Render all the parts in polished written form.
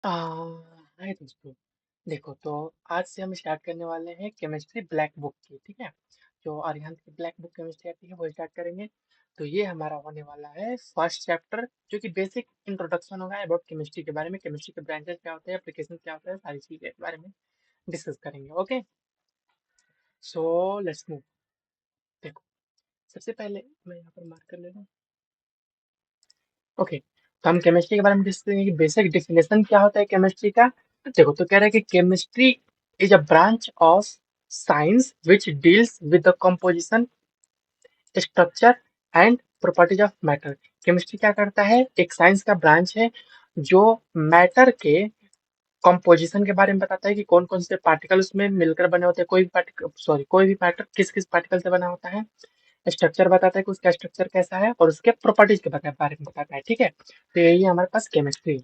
हाय दोस्तों। देखो तो आज से हम स्टार्ट करने वाले हैं केमिस्ट्री ब्लैक बुक की। ठीक है, जो अरिहंत की ब्लैक बुक केमिस्ट्री आती है वो स्टार्ट करेंगे। तो ये हमारा होने वाला है फर्स्ट चैप्टर, जो कि बेसिक इंट्रोडक्शन होगा अबाउट केमिस्ट्री के बारे में। केमिस्ट्री के ब्रांचेस क्या होते हैं, एप्लीकेशन क्या होता है, सारी चीजें के बारे में डिस्कस करेंगे। Okay, so let's move. देखो, सबसे पहले मैं यहाँ पर मार्क कर ले रहा हूँ। ओके, तो हम केमिस्ट्री के बारे में डिस्कस करेंगे कि बेसिक डिफिनेशन क्या होता है केमिस्ट्री का। देखो, तो कह रहा है कि chemistry is a branch of science which deals with the composition, structure and properties of matter. Chemistry क्या करता है, एक साइंस का ब्रांच है जो मैटर के कंपोजिशन के बारे में बताता है कि कौन कौन से पार्टिकल उसमें मिलकर बने होते हैं। कोई भी पार्टिकल, सॉरी, कोई भी मैटर किस किस पार्टिकल से बना होता है। स्ट्रक्चर बताता है कि उसका स्ट्रक्चर कैसा है, और उसके प्रॉपर्टीज के बारे में बताता है। ठीक है, तो यही है हमारे पास केमिस्ट्री।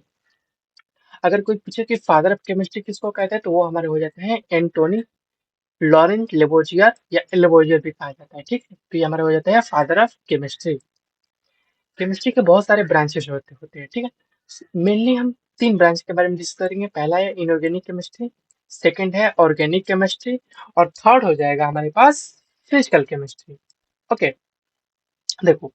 अगर कोई पूछे कि फादर ऑफ केमिस्ट्री किसको कहते हैं, तो वो हमारे हो जाते हैं एंटोनी लॉरेंट लेबोजियर, या लेबोजियर भी कहा जाता है। ठीक है, तो ये हमारे हो जाते हैं फादर ऑफ केमिस्ट्री। केमिस्ट्री के बहुत सारे ब्रांचेस होते होते हैं। ठीक है, मेनली हम तीन ब्रांच के बारे में डिस्कस करेंगे। पहला है इनऑर्गेनिक केमिस्ट्री, सेकंड है ऑर्गेनिक केमिस्ट्री, और थर्ड हो जाएगा हमारे पास फिजिकल केमिस्ट्री। ओके, देखो,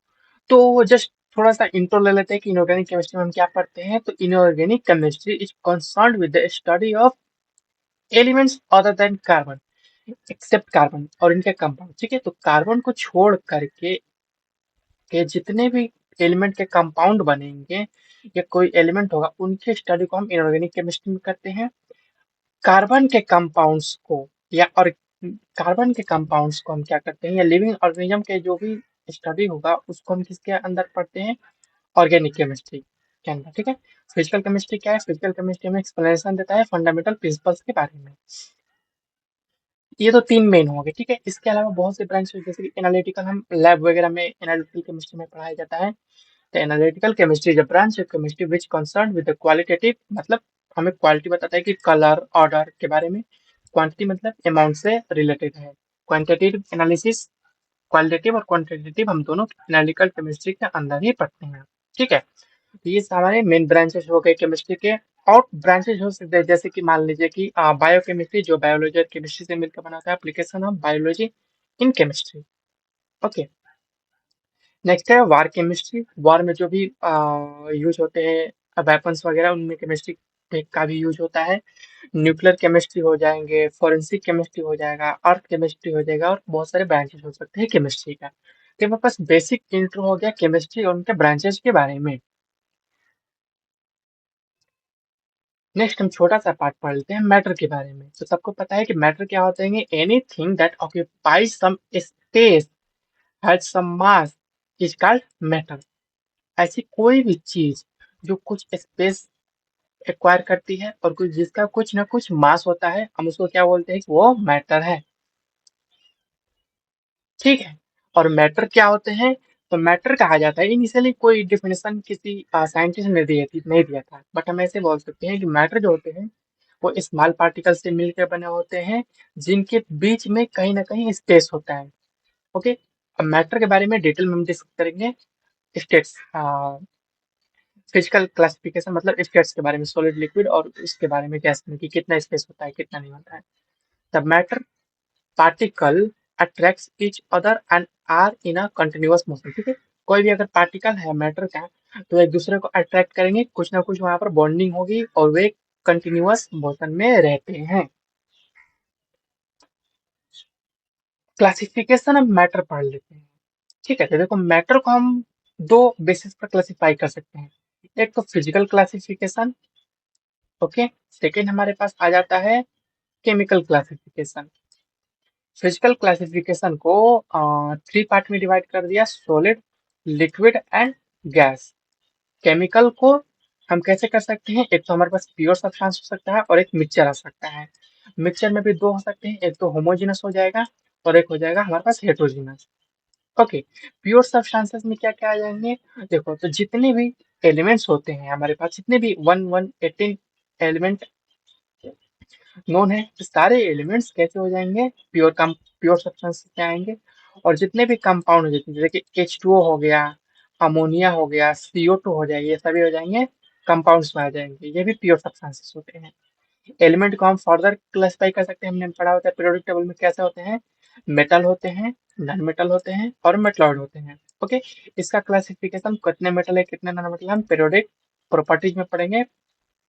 तो जस्ट थोड़ा सा इंट्रो ले लेते हैं कि इनऑर्गेनिक केमिस्ट्री में हम क्या पढ़ते हैं। तो inorganic chemistry is concerned with the study of elements other than carbon, except carbon और इनके कंपाउंड। ठीक है, तो कार्बन को छोड़ करके के जितने भी एलिमेंट के कंपाउंड बनेंगे या कोई एलिमेंट होगा, उनके स्टडी को हम इनऑर्गेनिक केमिस्ट्री में करते हैं। कार्बन के कंपाउंड्स को या और कार्बन के कंपाउंड्स को हम क्या करते हैं, या लिविंग ऑर्गेनिज्म के जो भी स्टडी होगा उसको हम किसके अंदर पढ़ते हैं, ऑर्गेनिक केमिस्ट्री के अंदर। ठीक है, फिजिकल केमिस्ट्री क्या है, फिजिकल केमिस्ट्री में एक्सप्लेनेशन देता है फंडामेंटल प्रिंसिपल्स के बारे में। ये तो तीन मेन हो गए। ठीक है, इसके अलावा बहुत से ब्रांच जैसे कि एनालिटिकल, हम लैब वगैरह में एनालिटिकल केमिस्ट्री में पढ़ाया जाता है। तो analytical chemistry is a branch of chemistry which concern with the qualitative, मतलब हमें क्वालिटी बताता है कि कलर ऑर्डर के बारे में। क्वांटिटी मतलब अमाउंट से रिलेटेड है। क्वांटिटेटिव एनालिसिस, क्वालिटेटिव और क्वांटिटेटिव हम दोनों एनालिटिकल केमिस्ट्री के अंदर ही पढ़ते हैं। ठीक है, तो ये सारे मेन ब्रांचेस हो गए केमिस्ट्री के। और ब्रांचेस हो सकते हैं जैसे कि मान लीजिए कि बायोकेमिस्ट्री, जो बायोलॉजी और केमिस्ट्री से मिलकर बना होता है, application of biology in chemistry. Okay, next है वार केमिस्ट्री। वार में जो भी यूज होते हैं वेपन्स वगैरह, उनमें केमिस्ट्री का भी यूज होता है। न्यूक्लियर केमिस्ट्री हो जाएंगे, फोरेंसिक केमिस्ट्री हो जाएगा, अर्थ केमिस्ट्री हो जाएगा, और बहुत सारे ब्रांचेस हो सकते हैं केमिस्ट्री का। तो मेरे पास बेसिक इंट्रो हो गया केमिस्ट्री और उनके ब्रांचेस के बारे में। नेक्स्ट हम छोटा सा पार्ट पढ़ लेते हैं मैटर के बारे में। तो सबको पता है कि मैटर क्या होते हैं, anything that occupies some space, has some mass, is called matter. ऐसी कोई भी चीज जो कुछ स्पेस एक्वायर करती है और कुछ जिसका कुछ ना कुछ मास होता है, हम उसको क्या बोलते हैं कि वो मैटर है। ठीक है, और मैटर क्या होते हैं, तो मैटर कहा जाता है, इनिशियली कोई डिफिनेशन किसी साइंटिस्ट ने नहीं दिया था, बट हम ऐसे बोल सकते हैं कि मैटर जो होते हैं वो स्मॉल पार्टिकल से मिलकर बने होते हैं, जिनके बीच में कहीं ना कहीं स्पेस होता है। ओके, अब मैटर के बारे में डिटेल में हम डिस्कस करेंगे। स्टेट्स, फिजिकल क्लासिफिकेशन मतलब स्टेट्स के बारे में, सॉलिड लिक्विड और इसके बारे में, गैस में कि कितना स्पेस होता है कितना नहीं होता है। The matter particle attracts each other and are in a continuous motion. ठीक है, कोई भी अगर पार्टिकल है मैटर का, तो एक दूसरे को अट्रैक्ट करेंगे, कुछ ना कुछ वहां पर बॉन्डिंग होगी और वे कंटिन्यूअस मोशन में रहते हैं। क्लासिफिकेशन ऑफ मैटर पढ़ लेते हैं। ठीक है, तो देखो मैटर को हम दो बेसिस पर क्लासिफाई कर सकते हैं। एक तो फिजिकल क्लासिफिकेशन, ओके। सेकेंड हमारे पास आ जाता है केमिकल क्लासिफिकेशन। फिजिकल क्लासिफिकेशन को थ्री पार्ट में डिवाइड कर दिया, solid, liquid and gas. Chemical को हम कैसे कर सकते हैं, एक तो हमारे पास प्योर सब्सटेंस हो सकता है और एक मिक्सचर आ सकता है। मिक्सचर में भी दो हो सकते हैं, एक तो होमोजेनस हो जाएगा और एक हो जाएगा हमारे पास हेट्रोजीनस। ओके, प्योर सब्सटेंसेस में क्या क्या आ जाएंगे, देखो, तो जितने भी एलिमेंट्स होते हैं हमारे पास, जितने भी 118 एलिमेंट नोन है, तो सारे एलिमेंट्स कैसे हो जाएंगे, प्योर सब्सटेंस में आएंगे। और जितने भी कंपाउंड हो जाते हैं, जैसे कि H2O हो गया, अमोनिया हो गया, CO2 हो जाएगी, ये सभी हो जाएंगे कंपाउंड्स में आ जाएंगे, ये भी प्योर सब्सटेंसेस होते हैं। एलिमेंट को हम फर्दर क्लासिफाई कर सकते हैं, हमने पढ़ा होता है पीरियोडिक टेबल में कैसे होते हैं, मेटल होते हैं, नॉन मेटल होते हैं और मेटलॉइड होते हैं। ओके, इसका क्लासिफिकेशन कितने मेटल है कितने नॉन मेटल हम पीरियोडिक प्रॉपर्टीज में पढ़ेंगे,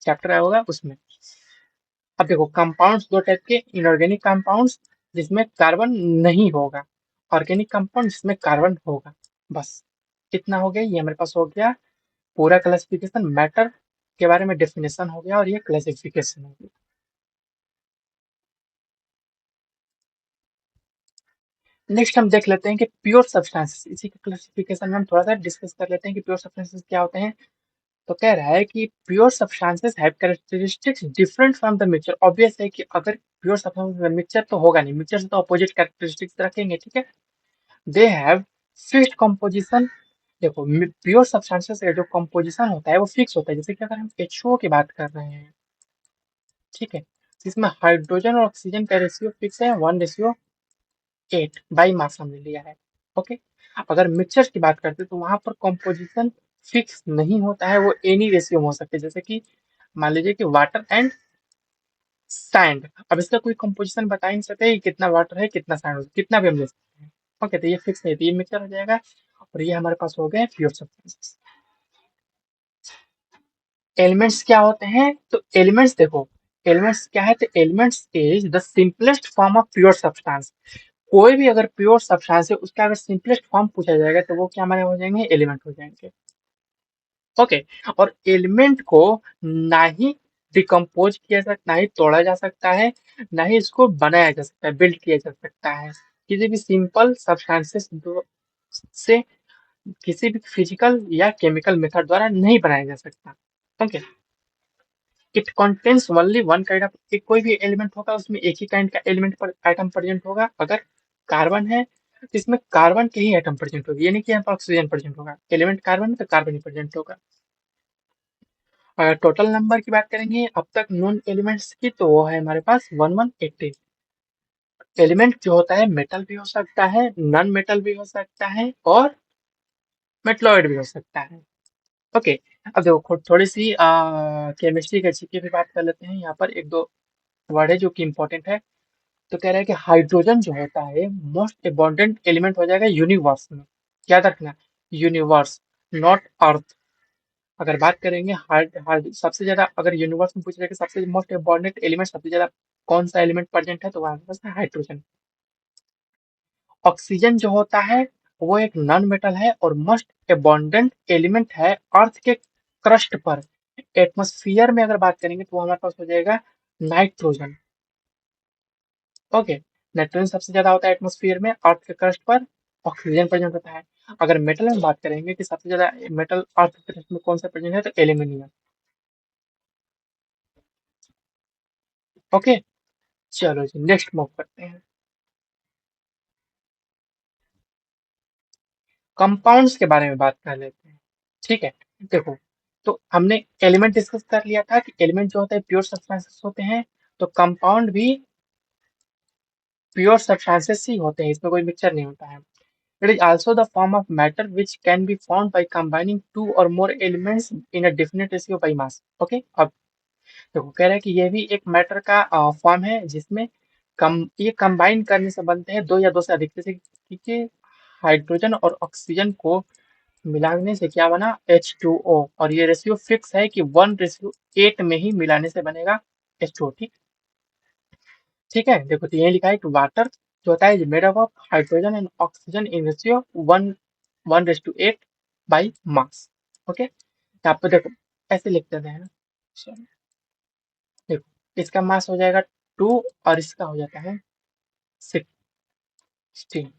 चैप्टर होगा उसमें। अब देखो कंपाउंड्स दो टाइप के, इनऑर्गेनिक कंपाउंड्स जिसमें कार्बन नहीं होगा, ऑर्गेनिक कंपाउंड जिसमें कार्बन होगा। बस इतना हो गया, ये हमारे पास हो गया पूरा क्लासिफिकेशन, मैटर के बारे में डेफिनेशन हो गया और ये क्लासिफिकेशन हो गया। नेक्स्ट हम देख लेते हैं कि प्योर सब्सटेंसेस, इसी के क्लासिफिकेशन में हम थोड़ा सा डिस्कस कर लेते हैं कि प्योर सब्सटेंसेस क्या होते हैं। तो कह रहा है कि pure substances have characteristics different from the mixture. Obvious है कि अगर प्योर सब्सटेंस मिक्सचर तो होगा नहीं, मिक्सचर से तो अपोजिट कैरेक्टरिस्टिक्स रखेंगे, ठीक है। They have fixed composition. देखो प्योर सब्सटेंसेस का जो कंपोजिशन होता है वो फिक्स होता है, जैसे कि अगर हम H2O की बात कर रहे हैं, ठीक है, जिसमें हाइड्रोजन और ऑक्सीजन का रेशियो फिक्स है 1:8 बाई मास हमने लिया है। ओके, अगर मिक्सचर की बात करते हैं तो वहां पर कंपोजिशन फिक्स नहीं होता है, वो एनी रेशियो में हो सकते हैं, जैसे कि मान लीजिए कि वाटर एंड सैंड। अब इसका कोई कंपोजिशन बता ही नहीं सकते कि कितना वाटर है कितना सैंड है, कितना भी हम ले सकते हैं। ओके, तो ये फिक्स नहीं, तो ये मिक्सचर हो जाएगा और ये हमारे पास हो गए प्योर सब्सटेंसेस। एलिमेंट्स क्या होते हैं, तो एलिमेंट्स देखो, एलिमेंट्स क्या है, तो elements is the simplest form of pure substance. कोई भी अगर प्योर सब्सटेंस है उसका अगर सिंपलेस्ट फॉर्म पूछा जाएगा तो वो क्या हमारे हो जाएंगे, एलिमेंट हो जाएंगे। ओके, और एलिमेंट को ना ही डिकम्पोज किया जा सकता, ना ही तोड़ा जा सकता है, ना ही इसको बनाया जा सकता है, बिल्ड किया जा सकता है किसी भी सिंपल सब्सटेंसेस से, किसी भी फिजिकल या केमिकल मेथड द्वारा नहीं बनाया जा सकता। Okay, it contains only one kind of, कोई भी एलिमेंट होगा उसमें एक ही काइंड का एलिमेंट पर आइटम प्रेजेंट होगा। अगर कार्बन है तो इसमें कार्बन के ही आइटम प्रेजेंट होगी, ये नहीं कि यहाँ पर ऑक्सीजन प्रेजेंट होगा, एलिमेंट कार्बन है तो कार्बन ही प्रेजेंट होगा। अगर टोटल नंबर की बात करेंगे अब तक नॉन एलिमेंट्स की, तो वो है हमारे पास 1180। एलिमेंट जो होता है मेटल भी हो सकता है, नॉन मेटल भी हो सकता है और मेटलॉइड भी हो सकता है। ओके, अब देखो थोड़ी सी केमिस्ट्री के की भी बात कर लेते हैं, यहाँ पर एक दो वर्ड है जो कि इंपॉर्टेंट है। तो कह रहा है कि हाइड्रोजन जो होता है मोस्ट अबंडेंट एलिमेंट हो जाएगा यूनिवर्स में, याद रखना, यूनिवर्स नॉट अर्थ। अगर बात करेंगे हार्ड हार्ड सबसे ज्यादा, अगर यूनिवर्स में पूछा जाएगा सबसे मोस्ट अबंडेंट एलिमेंट सबसे ज्यादा कौन सा एलिमेंट प्रेजेंट है, तो वहां पर हाइड्रोजन। ऑक्सीजन जो होता है वो एक नॉन मेटल है और मोस्ट अबंडेंट एलिमेंट है अर्थ के क्रस्ट पर। एटमॉस्फेयर में अगर बात करेंगे तो हमारे पास हो जाएगा नाइट्रोजन। ओके, नाइट्रोजन सबसे ज्यादा होता है एटमॉस्फेयर में, अर्थ के क्रस्ट पर ऑक्सीजन प्रेजेंट होता है। अगर मेटल में बात करेंगे कि सबसे ज्यादा मेटल अर्थ के क्रस्ट में कौन सा प्रेजेंट है, तो एल्यूमिनियम। ओके, चलो जी नेक्स्ट मूव करते हैं, कंपाउंड्स के बारे में बात कर लेते हैं। ठीक है, देखो, तो हमने एलिमेंट डिस्कस कर लिया था कि एलिमेंट जो होता है प्योर सब्सटेंसेस होते हैं, तो कंपाउंड भी प्योर सब्सटेंसेस ही होते हैं, इसमें कोई मिक्सचर नहीं होता है। It is also the form of matter which can be found by combining two or more elements in a definite ratio by mass. Okay, अब देखो कह रहा है कि यह भी एक मैटर का फॉर्म है जिसमें कम ये कंबाइन करने से बनते हैं दो या दो से अधिक, जैसे कि हाइड्रोजन और ऑक्सीजन को मिलाने से क्या बना, H2O, और ये रेशियो फिक्स है कि 1:8 में ही मिलाने से बनेगा H2O। ठीक, ठीक है, देखो तो यही लिखा है कि वाटर जो होता है made up of hydrogen and oxygen in ratio 1:8 by mass. Okay, यहाँ पे देखो ऐसे लिख देते हैं ना, Sorry, देखो इसका मास हो जाएगा 2 और इसका हो जाता है 16,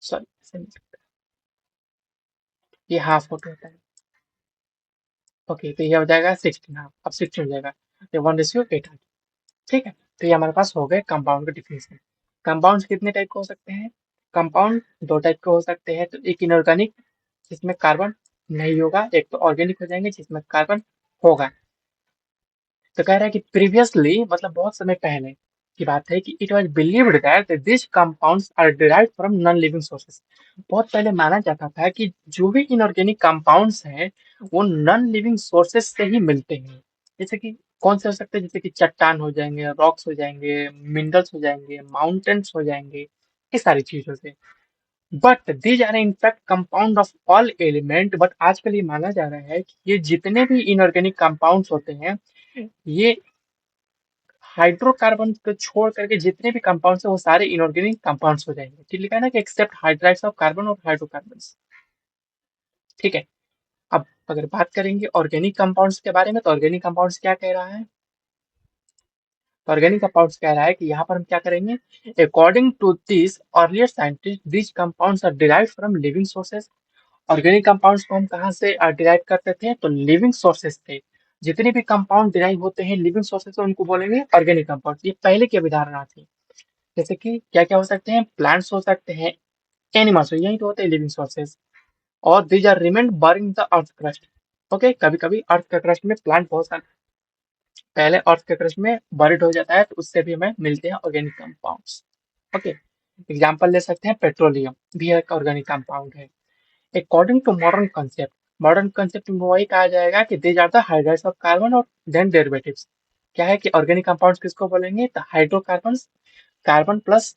सॉरी ये हाफ होता है। ओके, तो ये हो जाएगा 16, हाफ अब 16 हो जाएगा, तो 1:8 आ गया। ठीक है, तो ये हमारे पास हो गए कंपाउंड के डिफिनेशन। कंपाउंड्स कितने टाइप के हो सकते हैं, कंपाउंड दो टाइप के हो सकते हैं, तो एक इनऑर्गेनिक जिसमें कार्बन नहीं होगा, एक तो ऑर्गेनिक हो जाएंगे जिसमें कार्बन होगा। तो कह रहा है कि प्रीवियसली मतलब बहुत समय पहले, की बात है कि it was believed that this compounds are derived from non living sources. बहुत पहले माना जाता था कि जो भी इनऑर्गेनिक कंपाउंड्स हैं वो नॉन लिविंग सोर्सेस से ही मिलते हैं। जैसे कि कौन से हो सकते हैं, जैसे कि चट्टान हो जाएंगे, रॉक्स हो जाएंगे, मिनरल्स हो जाएंगे, माउंटेन्स हो जाएंगे, इस सारी चीजों से। But these are in fact compound of all element. But आजकल ये माना जा रहा है कि ये जितने भी इनऑर्गेनिक कंपाउंड्स होते हैं, ये हाइड्रोकार्बन को छोड़ करके जितने भी कंपाउंड्स हैं वो सारे इनऑर्गेनिक कंपाउंड्स हो जाएंगे। ठीक लिखा है ना कि एक्सेप्ट हाइड्राइड्स ऑफ कार्बन और हाइड्रोकार्बन्स। ठीक है। अब अगर बात करेंगे ऑर्गेनिक कंपाउंड्स के बारे में, तो ऑर्गेनिक कंपाउंड्स क्या कह रहा है? तो ऑर्गेनिक कंपाउंड्स कह रहा है कि यहाँ पर हम क्या करेंगे, according to this earlier scientist these compounds are derived from living sources. Organic compounds को हम कहाँ से डिराइव करते थे, तो लिविंग सोर्सेस थे। जितने भी कंपाउंड डिराइव होते हैं लिविंग सोर्सेस से, उनको बोलेंगे ऑर्गेनिक कंपाउंड। ये पहले की अवधारणा थी। जैसे कि क्या क्या हो सकते हैं, प्लांट्स हो सकते हैं, एनिमल्स, यही तो होते हैं लिविंग सोर्सेज। और these are remain burning the earth crust. Okay, कभी कभी अर्थ के क्रस्ट में प्लांट बहुत सारे पहले अर्थ के क्रस्ट में बर्ड हो जाता है, तो उससे भी हमें मिलते हैं ऑर्गेनिक कंपाउंड्स। ओके, एग्जाम्पल ले सकते हैं, पेट्रोलियम भी एक ऑर्गेनिक कंपाउंड है। अकॉर्डिंग टू मॉडर्न कंसेप्ट में वही कहा जाएगा कि these are the hydrides of carbon और देन डेरिवेटिव्स। क्या है कि ऑर्गेनिक कंपाउंड्स किसको बोलेंगे, तो हाइड्रोकार्बन, कार्बन प्लस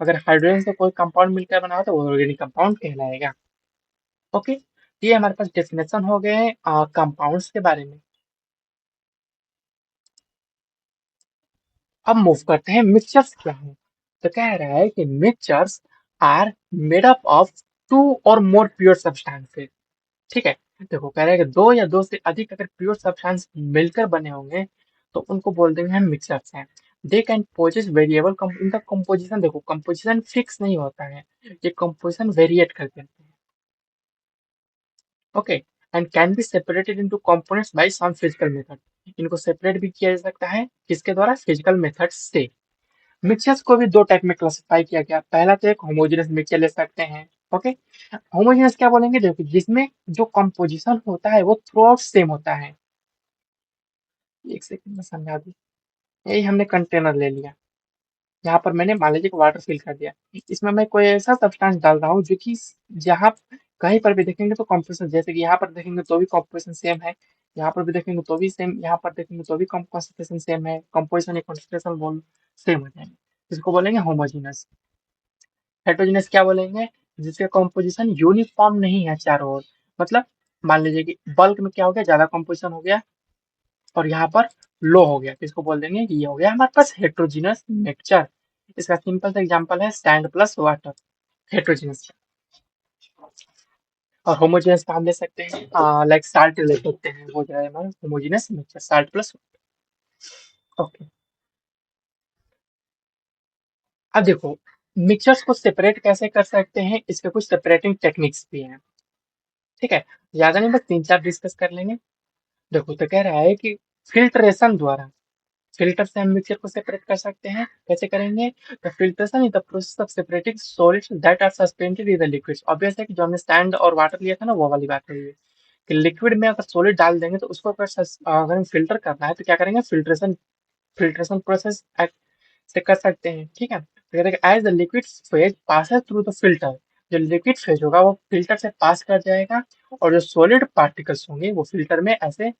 अगर हाइड्रोजन से कोई कंपाउंड मिलकर बना हो तो वो ऑर्गेनिक कंपाउंड कहलाएगा। ओके, ये हमारे पास डेफिनेशन हो गए कंपाउंड्स के बारे में। अब मूव करते हैं मिक्सचर्स क्या है। तो कह रहा है कि mixtures are made up of two or more pure substances. ठीक है। देखो कह रहा है कि दो या दो से अधिक अगर प्योर सब्सटेंस मिलकर बने होंगे तो उनको बोल देंगे हम मिक्सचर्स हैं। दे कैन पोजेस वेरिएबल, इनका कंपोजिशन देखो, कंपोजिशन फिक्स नहीं होता है, ये कंपोजिशन वेरिएट करते हैं। Okay, and can be separated into components by some physical method. इनको सेपरेट भी किया जा सकता है किसके द्वारा, फिजिकल मेथड से। मिक्सचर्स को भी दो टाइप में क्लासिफाई किया गया। पहला तो एक होमोजेनस मिक्सचर ले सकते हैं। ओके, होमोजेनस क्या बोलेंगे, देखो जिसमें जो कंपोजिशन होता है वो थ्रू आउट सेम होता है। एक सेकंड में समझा दूं। यही हमने कंटेनर ले लिया, यहाँ पर मैंने मान लीजिए वाटर फिल कर दिया, इसमें मैं कोई ऐसा सब्सटेंस डाल रहा हूँ जो कि जहाँ कहीं पर भी देखेंगे तो कॉम्पोजिशन, जैसे कि यहाँ पर देखेंगे तो भी कॉम्पोजिशन सेम है, यहाँ पर भी देखेंगे तो भी सेम, यहाँ पर देखेंगे तो भी कॉन्सेंट्रेशन सेम है, कॉम्पोजिशन या कॉन्सेंट्रेशन बोल सेम हो जाएंगे, इसको बोलेंगे होमोजीनस। हेटेरोजीनस क्या बोलेंगे, जिसका कॉम्पोजिशन यूनिफॉर्म नहीं है चारों ओर। मतलब मान लीजिए कि बल्क में क्या हो गया, ज्यादा कॉम्पोजिशन हो गया और यहाँ पर लो हो गया, तो इसको बोल देंगे कि ये हो गया हमारे पास हेट्रोजीनस मिक्सचर। इसका सिंपल सा एग्जांपल है सैंड प्लस वाटर, हेट्रोजीनस। और होमोजेनस का हम ले सकते हैं लाइक साल्ट ले सकते हैं, हो जाएगा हमारा homogeneous mixture salt plus. Okay, अब देखो मिक्सचर्स को सेपरेट कैसे कर सकते हैं, इसके कुछ सेपरेटिंग टेक्निक्स भी हैं। ठीक है, ज्यादा नहीं, बस तीन चार डिस्कस कर लेंगे। देखो तो कह रहा है कि फिल्ट्रेशन द्वारा, फिल्टर से हम मिक्सचर को सेपरेट कर सकते हैं। कैसे करेंगे, तो filtration is the process of separating solids that are suspended in the liquids. Obvious है कि जो हमने सैंड और वाटर लिया था ना, वो वाली बात है ये, कि लिक्विड में अगर सॉलिड डाल देंगे तो उसको अगर हम फिल्टर करना है तो क्या करेंगे, फिल्ट्रेशन फिल्ट्रेशन प्रोसेस से कर सकते हैं। ठीक है, तो कहते हैं as the liquid phase passes through the filter, जो लिक्विड फेज होगा वो फिल्टर से पास कर जाएगा और जो सॉलिड पार्टिकल्स होंगे वो फिल्टर में ऐसे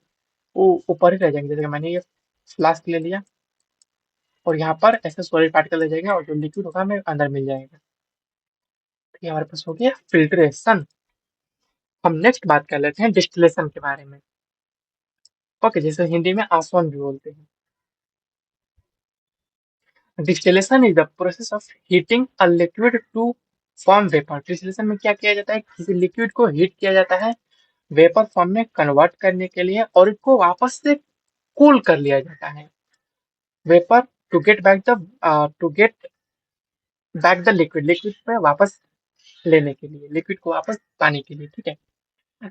ऊपर ही रह जाएंगे। जैसे कि मैंने ये फ्लास्क ले लिया और यहाँ पर ऐसे सॉलिड पार्टिकल रह जाएगा और जो लिक्विड होगा हमें अंदर मिल जाएगा। तो ये हमारे पास हो गया फिल्ट्रेशन। हम नेक्स्ट बात कर लेते हैं डिस्टिलेशन के बारे में। ओके, जैसे हिंदी में आसवन भी बोलते हैं। Distillation is the process of heating a liquid to form vapour. Distillation में क्या किया जाता है, किसी लिक्विड को हीट किया जाता है वेपर फॉर्म में कन्वर्ट करने के लिए और इसको वापस से कूल कर लिया जाता है vapour to get back the the liquid, liquid में वापस लेने के लिए, लिक्विड को वापस पाने के लिए। ठीक है,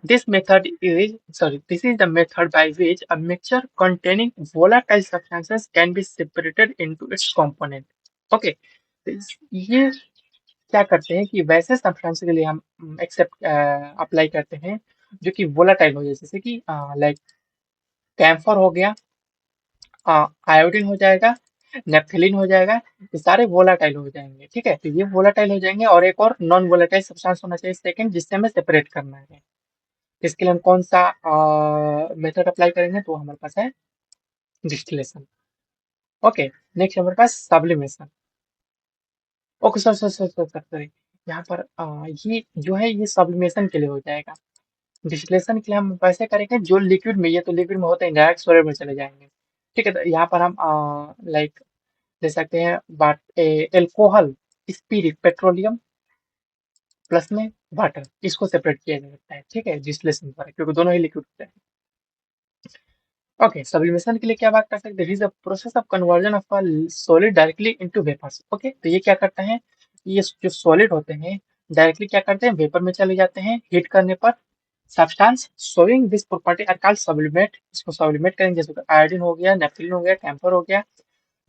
this is the method by which a mixture containing volatile substances can be separated into its component. Okay, ये क्या करते हैं कि वैसे सब्सटेंस के लिए हम एक्सेप्ट अप्लाई करते हैं जो कि वोलाटाइल हो जाए, जैसे कि लाइक कैम्फर हो गया, आयोडीन हो जाएगा, नेप्थलीन हो जाएगा, ये सारे वोलाटाइल हो जाएंगे। ठीक है, तो ये वोलाटाइल हो जाएंगे और एक और नॉन वोलाटाइल सब्सटेंस होना चाहिए सेकंड, जिससे हमें सेपरेट करना है। इसके लिए हम कौन सा मेथड अप्लाई करेंगे, तो हमारे पास है डिस्टिलेशन। ओके, नेक्स्ट हमारे पास sublimation. Okay sir sir sir sir sir sorry, यहाँ पर ये जो है ये सब्लिमेशन के लिए हो जाएगा। डिस्टिलेशन के लिए हम वैसे करेंगे जो लिक्विड में, ये तो लिक्विड में होते हैं, डायरेक्ट सॉलिड में चले जाएंगे। ठीक है, तो यहाँ पर हम लाइक ले सकते हैं बाट एल्कोहल, स्पिरिट, पेट्रोलियम प्लस में वाटर, इसको सेपरेट किया जा सकता है। ठीक है, डिस्टिलेशन पर, क्योंकि दोनों ही लिक्विड होते हैं। ओके, सब्लिमेशन के लिए क्या बात कर सकते हैं, is the process of conversion of a solid directly into vapours. Okay, तो ये क्या करते हैं, ये जो सॉलिड होते हैं डायरेक्टली क्या करते हैं, वेपर में चले जाते हैं हीट करने पर। Substance showing this property are called sublimate, इसको सब्लिमेट करेंगे, जैसे आयोडीन हो गया, नेफ्थलीन हो गया, कैम्फर हो गया।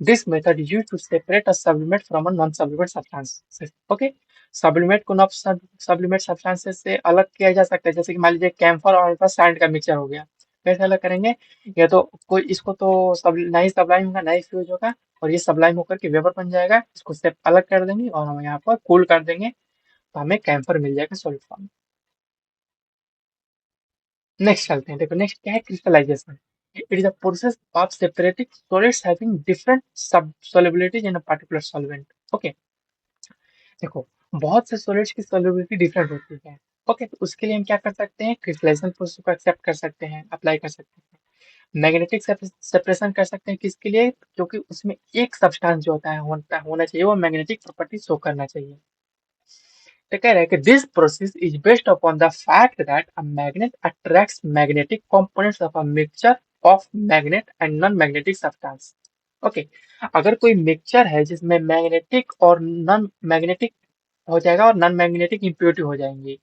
This method is used to separate a sublimate from a non sublimate substance. Okay, sublimate को नॉन सब्लिमेट सब्सटेंसेस से अलग किया जा सकता है, जैसे कि मान लीजिए कैम्फर और अल्फा सैंड का मिक्सचर हो गया, कैसे अलग करेंगे, या तो कोई इसको तो सब ना ही सब्लाइम होगा ना ही फ्यूज होगा, और ये सब्लाइम होकर के वेपर बन जाएगा, इसको स्टेप अलग कर देंगे और हम यहाँ पर कूल कर देंगे, तो हमें कैम्फर मिल जाएगा सॉलिड फॉर्म। नेक्स्ट चलते हैं, देखो नेक्स्ट क्या है, crystallisation. It is a process of separating solids having different sub solubilities in a particular solvent. Okay, देखो बहुत से सॉलिड्स की सॉल्युबिलिटी डिफरेंट होती है। ओके, तो उसके लिए हम क्या कर सकते हैं, क्रिस्टलाइजेशन प्रोसेस को एक्सेप्ट कर सकते हैं, अप्लाई कर सकते हैं। मैग्नेटिक सेपरेशन कर सकते हैं, किसके लिए, क्योंकि उसमें एक सब्सटेंस जो होता है होना चाहिए, वो मैग्नेटिक प्रॉपर्टी शो करना चाहिए। तो कह रहा है कि this process is based upon the fact that a magnet attracts magnetic components of a mixture of magnet and non magnetic substance. Okay, अगर कोई मिक्सचर है जिसमें मैग्नेटिक और नॉन मैग्नेटिक हो जाएगा और नॉन मैग्नेटिक इम्प्योरिटी हो जाएंगी,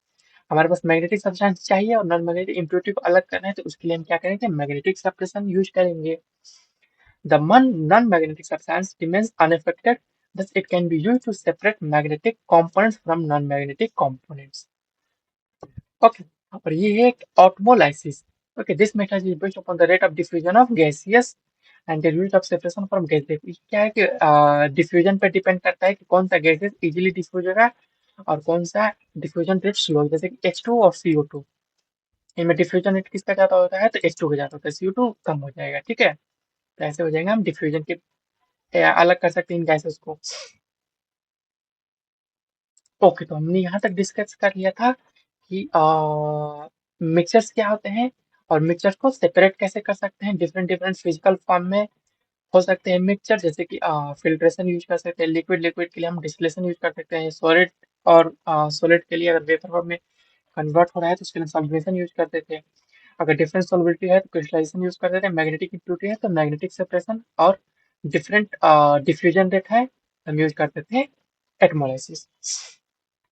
हमारे पास मैग्नेटिक सब्सटेंस चाहिए और नॉन मैग्नेटिक इम्प्योरिटी को अलग करना है, तो उसके लिए हम क्या करेंगे, मैग्नेटिक सेपरेशन यूज करेंगे। The non-magnetic substance remains unaffected, thus it can be used to separate magnetic components from non-magnetic components. Okay, और ये है osmolysis. Okay, this method is based upon the rate of diffusion of gaseous and the rate of separation from gases. ये क्या है कि diffusion पे depend करता है कि कौन सा गैसेस इजीली डिफ्यूज होगा और कौन सा डिफ्यूजन रेट स्लो, जैसे कि H2 और CO2, इनमें डिफ्यूजन रेट किसका ज्यादा होता है, तो H2 का ज्यादा होता है, CO2 कम हो जाएगा। ठीक है, तो ऐसे हो जाएंगे हम डिफ्यूजन के अलग कर सकते हैं इन गैसेस को। ओके, तो हमने यहाँ तक डिस्कस कर लिया था कि मिक्सचर्स क्या होते हैं और मिक्सचर्स को सेपरेट कैसे कर सकते हैं, डिफरेंट डिफरेंट फिजिकल फॉर्म में हो सकते हैं मिक्सचर, जैसे कि फिल्ट्रेशन यूज कर सकते हैं, लिक्विड लिक्विड के लिए हम डिस्टिलेशन यूज कर सकते हैं, सॉलिड और सॉलिड के लिए अगर वेपर फॉर्म में कन्वर्ट हो रहा है तो उसके लिए सब्लिमेशन यूज करते थे। अगर डिफरेंट सॉल्युबिलिटी है तो क्रिस्टलाइजेशन यूज करते थे, मैग्नेटिक इम्प्योरिटी है तो मैग्नेटिक सेपरेशन, और डिफरेंट डिफ्यूजन रेट है हम यूज करते थे एटमोलाइसिस।